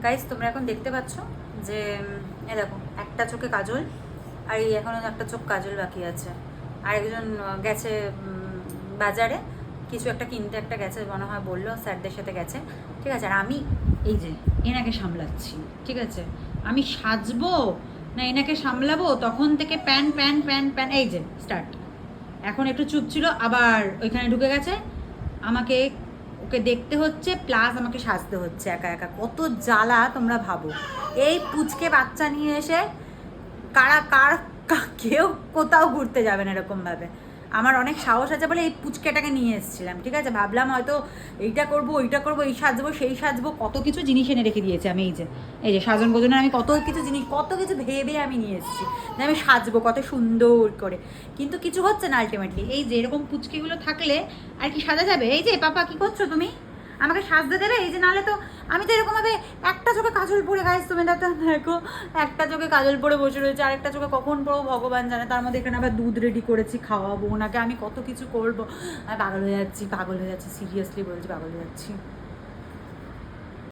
Guys তোমরা এখন দেখতে পাচ্ছ যে এ দেখো একটা চোখে কাজল, আর এই এখনো একটা চোখ কাজল বাকি আছে। আর একজন গেছে বাজারে কিছু একটা কিনতে, একটা গেছে মনে হয়, বললো স্যারদের সাথে গেছে, ঠিক আছে। আর আমি এই যে এনাকে সামলাচ্ছি, ঠিক আছে। আমি সাজবো না এনাকে সামলাবো, তখন থেকে প্যান প্যান প্যান প্যান, এই যে স্টার্ট। এখন একটু চুপ ছিল, আবার ওইখানে ঢুকে গেছে। আমাকে ওকে দেখতে হচ্ছে, প্লাস আমাকে সাজতে হচ্ছে একা একা। কত জ্বালা তোমরা ভাবো। এই পুচকে বাচ্চা নিয়ে এসে কেউ কোথাও ঘুরতে যাবে না এরকমভাবে। আমার অনেক সাহস আছে বলে এই পুচকেটাকে নিয়ে এসেছিলাম, ঠিক আছে। ভাবলাম হয়তো এইটা করবো ওইটা করবো, এই সাজবো সেই সাজবো, কত কিছু জিনিস এনে রেখে দিয়েছি আমি। এই যে সাজন গোজনের আমি কত কিছু জিনিস, কত কিছু ভেবে আমি নিয়ে এসেছি যে আমি সাজবো কত সুন্দর করে, কিন্তু কিছু হচ্ছে না আলটিমেটলি। এই যে এরকম পুচকেগুলো থাকলে আর কি সাজা যাবে? এই যে পাপা কি করছো তুমি? আমাকে সাজতে দেবে? এই যে নাহলে তো আমি তো এরকমভাবে একটা চোখে কাজল পরে, গাইস তুমি দেখো একটা চোখে কাজল পরে বসে রয়েছে, আর একটা চোখে কখন পড়বো ভগবান জানে। তার মধ্যে এখানে আবার দুধ রেডি করেছি, খাওয়াবো ওনাকে, আমি কত কিছু করবো। আমি পাগল হয়ে যাচ্ছি, সিরিয়াসলি বলছি পাগল হয়ে যাচ্ছি।